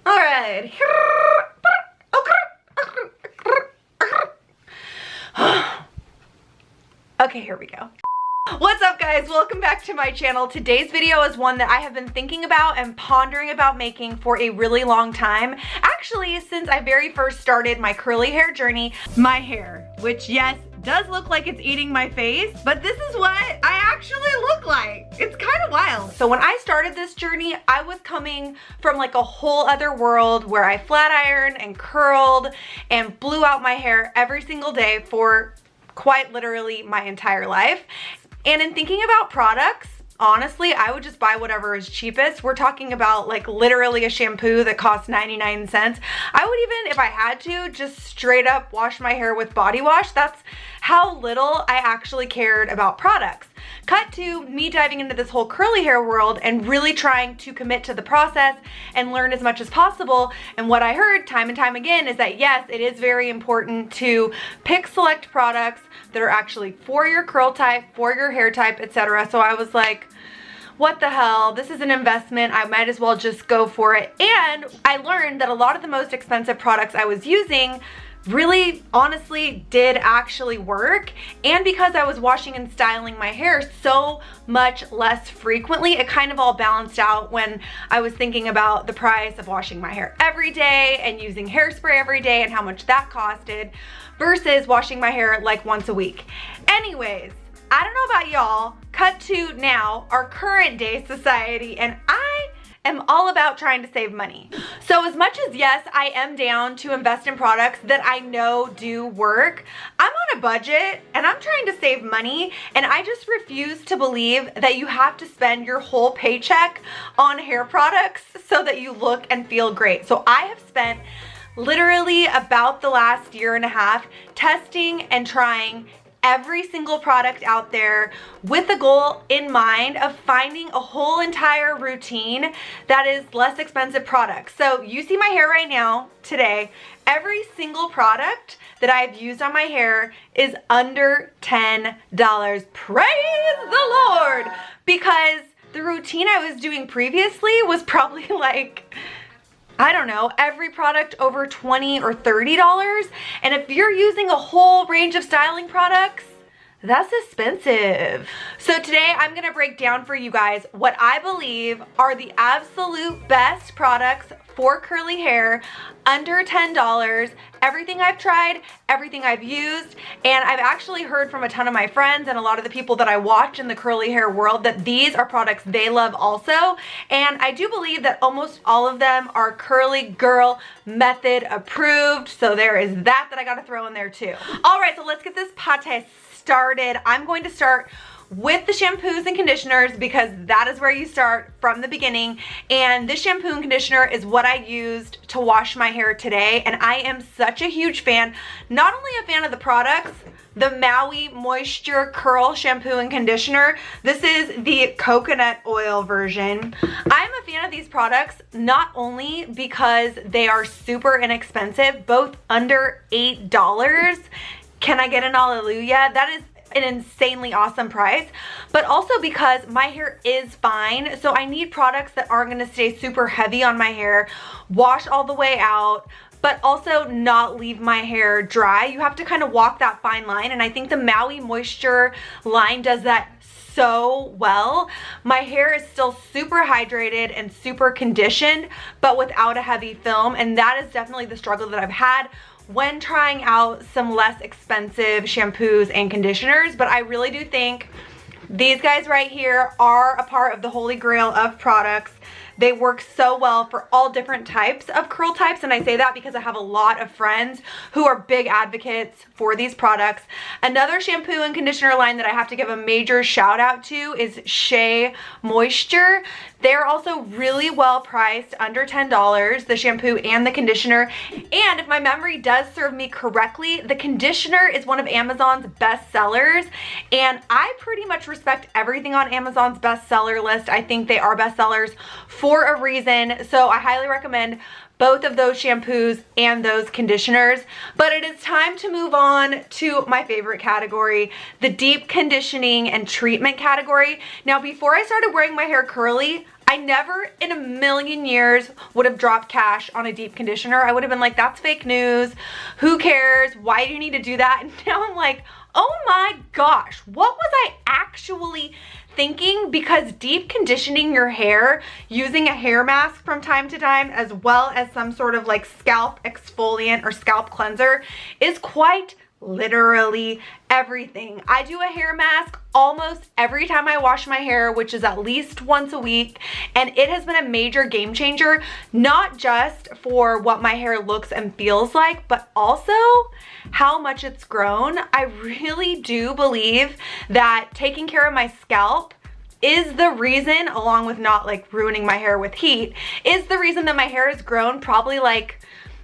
All right. Okay, here we go. What's up, guys? Welcome back to my channel. Today's video is one that I have been thinking about and pondering about making for a really long time. Actually, since I very first started my curly hair journey. My hair, which yes, does look like it's eating my face, but this is what I actually look like. It's kind of wild. So when I started this journey, I was coming from like a whole other world where I flat ironed and curled and blew out my hair every single day for quite literally my entire life. And in thinking about products, honestly, I would just buy whatever is cheapest. We're talking about like literally a shampoo that costs 99 cents. I would even, if I had to, just straight up wash my hair with body wash. That's how little I actually cared about products. Cut to me diving into this whole curly hair world and really trying to commit to the process and learn as much as possible. And what I heard time and time again is that yes, it is very important to pick select products that are actually for your curl type, for your hair type, etc. So I was like, what the hell? This is an investment. I might as well just go for it. And I learned that a lot of the most expensive products I was using really honestly did actually work. And because I was washing and styling my hair so much less frequently, it kind of all balanced out when I was thinking about the price of washing my hair every day and using hairspray every day and how much that costed versus washing my hair like once a week. Anyways, I don't know about y'all, cut to now, our current day society, and I am all about trying to save money. So as much as yes, I am down to invest in products that I know do work, I'm on a budget and I'm trying to save money, and I just refuse to believe that you have to spend your whole paycheck on hair products so that you look and feel great. So I have spent literally about the last year and a half testing and trying every single product out there with the goal in mind of finding a whole entire routine that is less expensive products. So you see my hair right now, today, every single product that I've used on my hair is under $10. Praise the Lord! Because the routine I was doing previously was probably like, I don't know, every product over $20 or $30. And if you're using a whole range of styling products, that's expensive. So today I'm gonna break down for you guys what I believe are the absolute best products for curly hair under $10, everything I've tried, everything I've used, and I've actually heard from a ton of my friends and a lot of the people that I watch in the curly hair world that these are products they love also, and I do believe that almost all of them are Curly Girl Method approved, so there is that I gotta throw in there too. All right, so let's get this pate started. I'm going to start with the shampoos and conditioners because that is where you start from the beginning. And this shampoo and conditioner is what I used to wash my hair today. And I am such a huge fan, not only a fan of the products, the Maui Moisture Curl Shampoo and Conditioner. This is the coconut oil version. I'm a fan of these products not only because they are super inexpensive, both under $8. Can I get an hallelujah? That is an insanely awesome price, but also because my hair is fine, so I need products that aren't going to stay super heavy on my hair, wash all the way out, but also not leave my hair dry. You have to kind of walk that fine line, and I think the Maui Moisture line does that so well. My hair is still super hydrated and super conditioned, but without a heavy film, and that is definitely the struggle that I've had when trying out some less expensive shampoos and conditioners. But I really do think these guys right here are a part of the holy grail of products. They work so well for all different types of curl types, and I say that because I have a lot of friends who are big advocates for these products. Another shampoo and conditioner line that I have to give a major shout out to is Shea Moisture. They're also really well priced, under $10, the shampoo and the conditioner. And if my memory does serve me correctly, the conditioner is one of Amazon's best sellers, and I pretty much respect everything on Amazon's bestseller list. I think they are bestsellers for a reason, so I highly recommend both of those shampoos and those conditioners. But it is time to move on to my favorite category, the deep conditioning and treatment category. Now, before I started wearing my hair curly, I never in a million years would have dropped cash on a deep conditioner. I would have been like, that's fake news. Who cares? Why do you need to do that? And now I'm like, oh my gosh, what was I actually thinking? Because deep conditioning your hair using a hair mask from time to time, as well as some sort of like scalp exfoliant or scalp cleanser, is quite literally everything. I do a hair mask almost every time I wash my hair, which is at least once a week, and it has been a major game changer, not just for what my hair looks and feels like, but also how much it's grown. I really do believe that taking care of my scalp is the reason, along with not like ruining my hair with heat, is the reason that my hair has grown probably like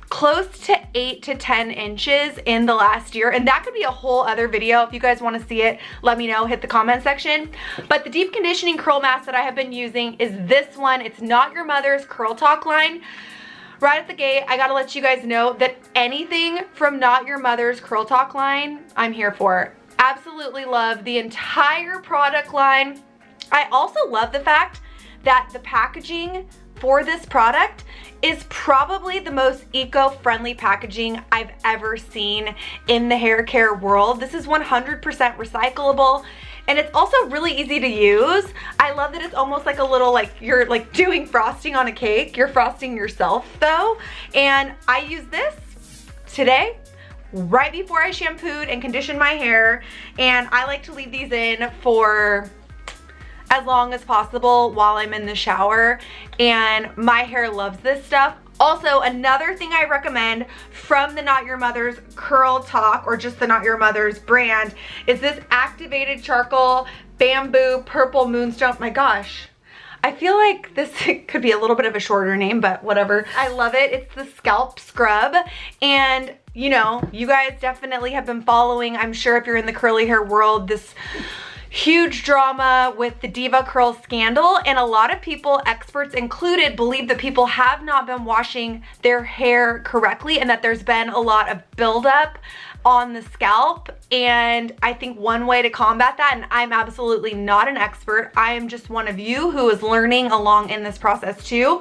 close to 8 to 10 inches in the last year. And that could be a whole other video. If you guys want to see it, let me know, hit the comment section. But the deep conditioning curl mask that I have been using is this one. It's Not Your Mother's Curl Talk line. Right at the gate, I gotta let you guys know that anything from Not Your Mother's Curl Talk line, I'm here for. Absolutely love the entire product line. I also love the fact that the packaging for this product is probably the most eco-friendly packaging I've ever seen in the hair care world. This is 100% recyclable, and it's also really easy to use. I love that it's almost like a little, like you're like doing frosting on a cake. You're frosting yourself though. And I use this today right before I shampooed and conditioned my hair, and I like to leave these in for as long as possible while I'm in the shower, and my hair loves this stuff. Also, another thing I recommend from the Not Your Mother's Curl Talk, or just the Not Your Mother's brand, is this activated charcoal bamboo purple moonstone. My gosh, I feel like this could be a little bit of a shorter name, but whatever. I love it. It's the scalp scrub, and you know, you guys definitely have been following, I'm sure if you're in the curly hair world, this huge drama with the DevaCurl scandal, and a lot of people, experts included, believe that people have not been washing their hair correctly and that there's been a lot of buildup on the scalp. And I think one way to combat that, and I'm absolutely not an expert, I am just one of you who is learning along in this process too,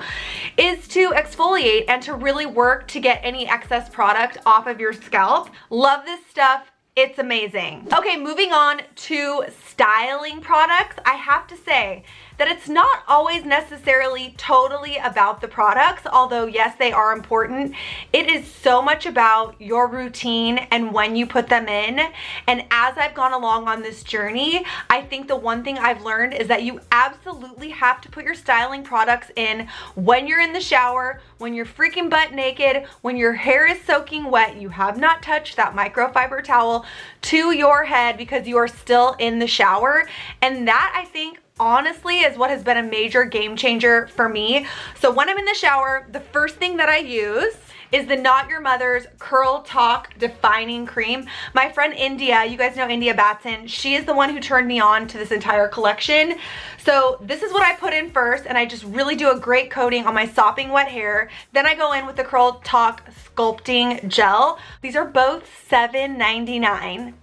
is to exfoliate and to really work to get any excess product off of your scalp. Love this stuff. It's amazing. Okay, moving on to styling products. I have to say that it's not always necessarily totally about the products, although yes, they are important. It is so much about your routine and when you put them in. And as I've gone along on this journey, I think the one thing I've learned is that you absolutely have to put your styling products in when you're in the shower, when you're freaking butt naked, when your hair is soaking wet, you have not touched that microfiber towel to your head because you are still in the shower. And that, I think, honestly, is what has been a major game changer for me. So when I'm in the shower, the first thing that I use is the Not Your Mother's Curl Talk Defining Cream. My friend India, you guys know India Batson, she is the one who turned me on to this entire collection. So this is what I put in first, and I just really do a great coating on my sopping wet hair. Then I go in with the Curl Talk Sculpting Gel. These are both $7.99.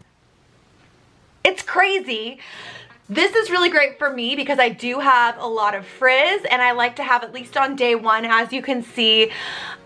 It's crazy. This is really great for me because I do have a lot of frizz, and I like to have, at least on day one, as you can see,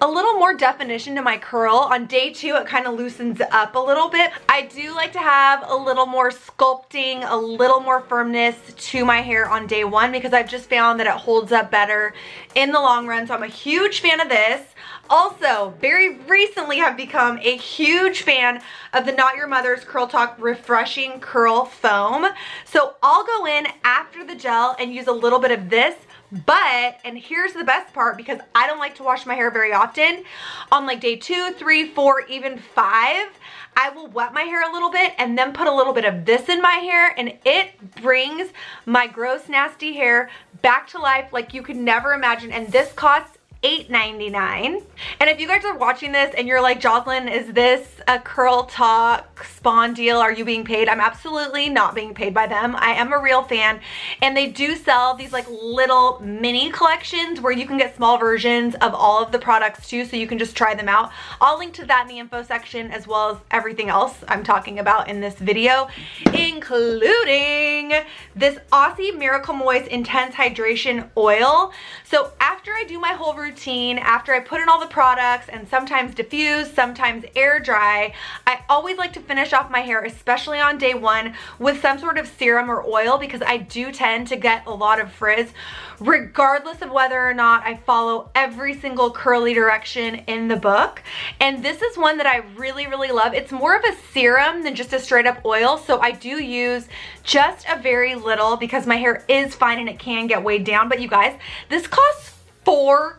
a little more definition to my curl. On day two, it kind of loosens up a little bit. I do like to have a little more sculpting, a little more firmness to my hair on day one because I've just found that it holds up better in the long run. So I'm a huge fan of this. Also, very recently have become a huge fan of the Not Your Mother's Curl Talk Refreshing Curl Foam. So I'll go in after the gel and use a little bit of this, but, and here's the best part, because I don't like to wash my hair very often, on like day 2, 3, 4, even 5, I will wet my hair a little bit and then put a little bit of this in my hair, and it brings my gross, nasty hair back to life like you could never imagine. And this costs $8.99. And if you guys are watching this and you're like, Jocelyn, is this a Curl Talk Spawn deal? Are you being paid? I'm absolutely not being paid by them. I am a real fan, and they do sell these like little mini collections where you can get small versions of all of the products too, so you can just try them out. I'll link to that in the info section, as well as everything else I'm talking about in this video, including this Aussie Miracle Moist Intense Hydration Oil. So after I do my whole routine, after I put in all the products and sometimes diffuse, sometimes air dry, I always like to finish off my hair, especially on day one, with some sort of serum or oil, because I do tend to get a lot of frizz, regardless of whether or not I follow every single curly direction in the book. And this is one that I really, really love. It's more of a serum than just a straight up oil, so I do use just a very little because my hair is fine and it can get weighed down. But you guys, this costs $4,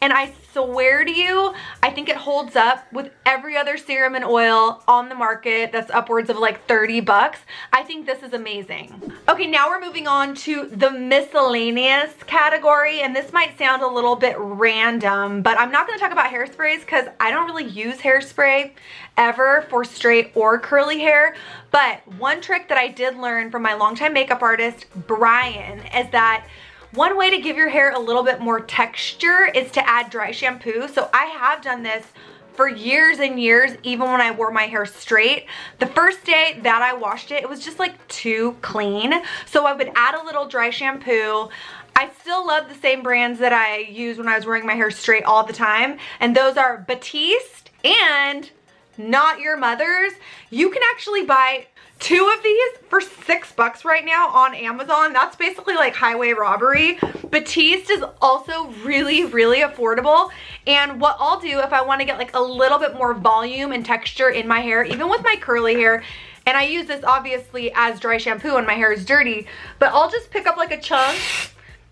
and I swear to you, I think it holds up with every other serum and oil on the market that's upwards of like 30 bucks. I think this is amazing. Okay, now we're moving on to the miscellaneous category, and this might sound a little bit random, but I'm not going to talk about hairsprays because I don't really use hairspray ever for straight or curly hair. But one trick that I did learn from my longtime makeup artist, Brian, is that one way to give your hair a little bit more texture is to add dry shampoo. So I have done this for years and years, even when I wore my hair straight. The first day that I washed it, it was just like too clean. So I would add a little dry shampoo. I still love the same brands that I used when I was wearing my hair straight all the time. And those are Batiste and Not Your Mother's. You can actually buy 2 of these for $6 right now on Amazon. That's basically like highway robbery. Batiste is also really, really affordable. And what I'll do if I want to get like a little bit more volume and texture in my hair, even with my curly hair, and I use this obviously as dry shampoo when my hair is dirty, but I'll just pick up like a chunk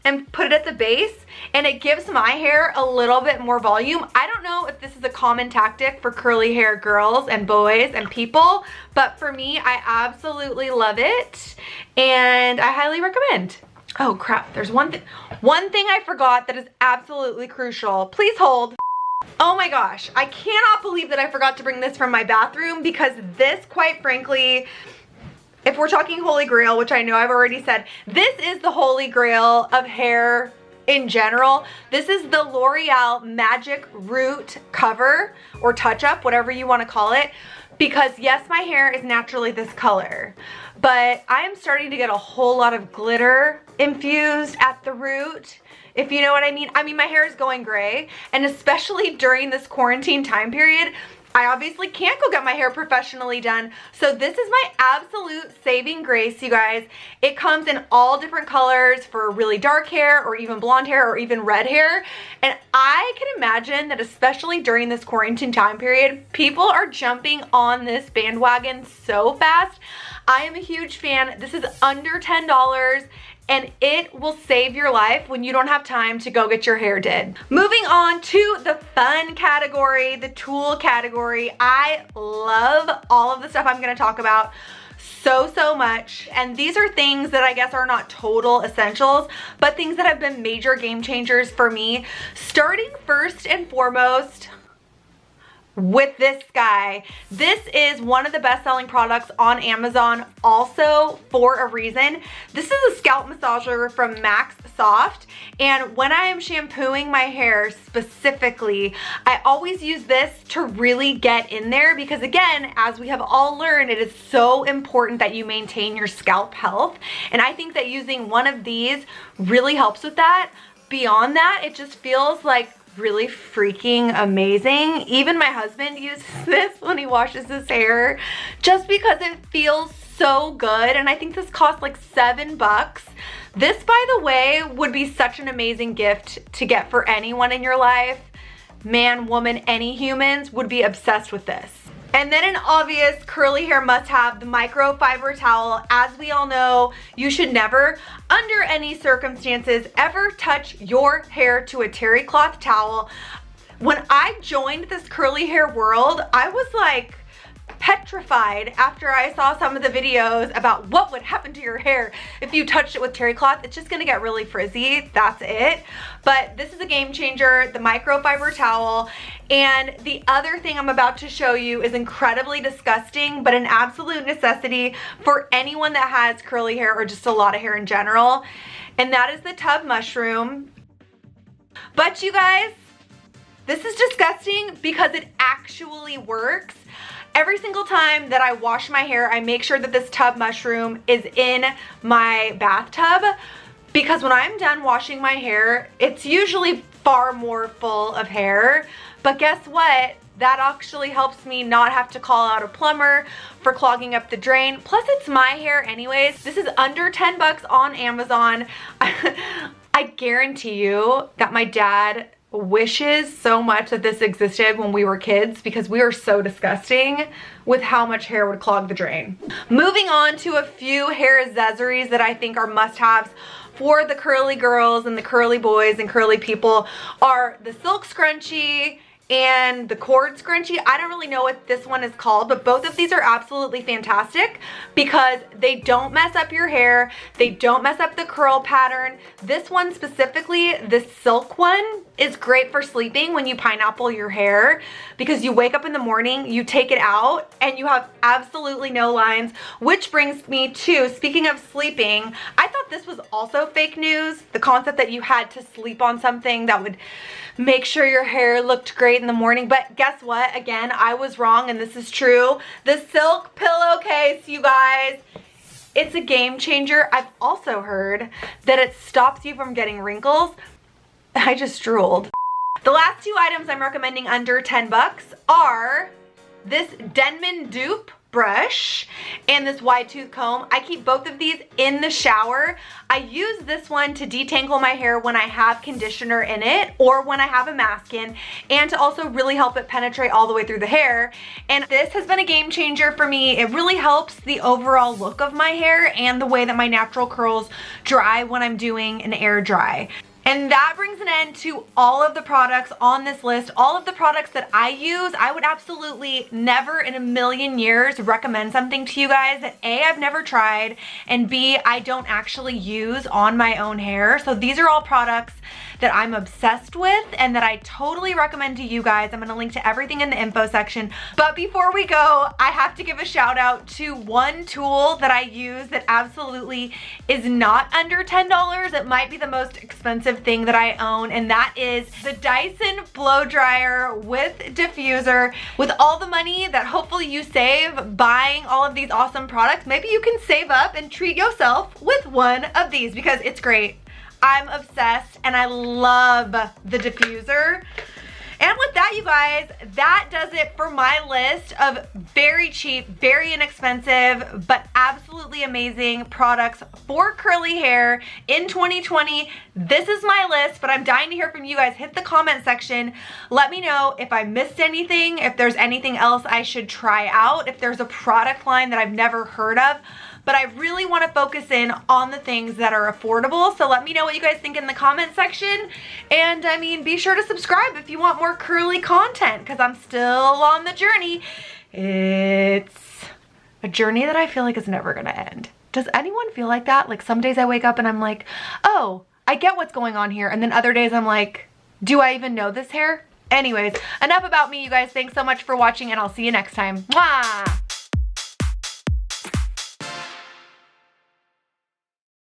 and put it at the base, and it gives my hair a little bit more volume. I don't know if this is a common tactic for curly hair girls and boys and people, but for me, I absolutely love it, and I highly recommend. Oh crap, there's one thing I forgot that is absolutely crucial. Please hold. Oh my gosh, I cannot believe that I forgot to bring this from my bathroom, because this, quite frankly, if we're talking holy grail, which I know I've already said, this is the holy grail of hair in general. This is the L'Oreal Magic Root Cover or Touch Up, whatever you want to call it. Because yes, my hair is naturally this color, but I am starting to get a whole lot of glitter infused at the root, if you know what I mean. I mean, my hair is going gray, and especially during this quarantine time period, I obviously can't go get my hair professionally done. So this is my absolute saving grace, you guys. It comes in all different colors for really dark hair or even blonde hair or even red hair. And I can imagine that especially during this quarantine time period, people are jumping on this bandwagon so fast. I am a huge fan. This is under $10. And it will save your life when you don't have time to go get your hair did. Moving on to the fun category, the tool category. I love all of the stuff I'm gonna talk about so much. And these are things that I guess are not total essentials, but things that have been major game changers for me. Starting first and foremost with this guy. This is one of the best-selling products on Amazon also for a reason. This is a scalp massager from Max Soft, and when I am shampooing my hair specifically, I always use this to really get in there, because again, as we have all learned, it is so important that you maintain your scalp health, and I think that using one of these really helps with that. Beyond that, it just feels like really freaking amazing. Even my husband uses this when he washes his hair just because it feels so good, and I think this costs like $7. This, by the way, would be such an amazing gift to get for anyone in your life. Man, woman, any humans would be obsessed with this. And then an obvious curly hair must-have, the microfiber towel. As we all know, you should never, under any circumstances, ever touch your hair to a terry cloth towel. When I joined this curly hair world, I was like petrified after I saw some of the videos about what would happen to your hair if you touched it with terry cloth. It's just gonna get really frizzy, that's it. But this is a game changer, the microfiber towel. And the other thing I'm about to show you is incredibly disgusting, but an absolute necessity for anyone that has curly hair or just a lot of hair in general. And that is the tub mushroom. But you guys, this is disgusting because it actually works. Every single time that I wash my hair, I make sure that this tub mushroom is in my bathtub, because when I'm done washing my hair, it's usually far more full of hair. But guess what? That actually helps me not have to call out a plumber for clogging up the drain. Plus, it's my hair anyways. This is under 10 bucks on Amazon. I guarantee you that my dad wishes so much that this existed when we were kids, because we are so disgusting with how much hair would clog the drain. Moving on to a few hair accessories that I think are must-haves for the curly girls and the curly boys and curly people are the silk scrunchie and the cord scrunchie. I don't really know what this one is called, but both of these are absolutely fantastic because they don't mess up your hair. They don't mess up the curl pattern. This one specifically, this silk one, is great for sleeping when you pineapple your hair, because you wake up in the morning, you take it out, and you have absolutely no lines. Which brings me to, speaking of sleeping, I thought this was also fake news. The concept that you had to sleep on something that would make sure your hair looked great in the morning. But guess what? Again, I was wrong, and this is true. The silk pillowcase, you guys, it's a game changer. I've also heard that it stops you from getting wrinkles. I just drooled. The last two items I'm recommending under 10 bucks are this Denman dupe brush and this wide tooth comb. I keep both of these in the shower. I use this one to detangle my hair when I have conditioner in it or when I have a mask in, and to also really help it penetrate all the way through the hair. And this has been a game changer for me. It really helps the overall look of my hair and the way that my natural curls dry when I'm doing an air dry. And that brings an end to all of the products on this list. All of the products that I use, I would absolutely never in a million years recommend something to you guys that A, I've never tried, and B, I don't actually use on my own hair. So these are all products that I'm obsessed with and that I totally recommend to you guys. I'm gonna link to everything in the info section. But before we go, I have to give a shout out to one tool that I use that absolutely is not under $10. It might be the most expensive thing that I own, and that is the Dyson blow dryer with diffuser. With all the money that hopefully you save buying all of these awesome products, maybe you can save up and treat yourself with one of these, because it's great. I'm obsessed and I love the diffuser. And with that, you guys, that does it for my list of very cheap, very inexpensive, but absolutely amazing products for curly hair in 2020. This is my list, but I'm dying to hear from you guys. Hit the comment section. Let me know if I missed anything, if there's anything else I should try out, if there's a product line that I've never heard of. But I really want to focus in on the things that are affordable. So let me know what you guys think in the comment section. And I mean, be sure to subscribe if you want more curly content, because I'm still on the journey. It's a journey that I feel like is never going to end. Does anyone feel like that? Like some days I wake up and I'm like, oh, I get what's going on here. And then other days I'm like, do I even know this hair? Anyways, enough about me, you guys. Thanks so much for watching, and I'll see you next time. Mwah!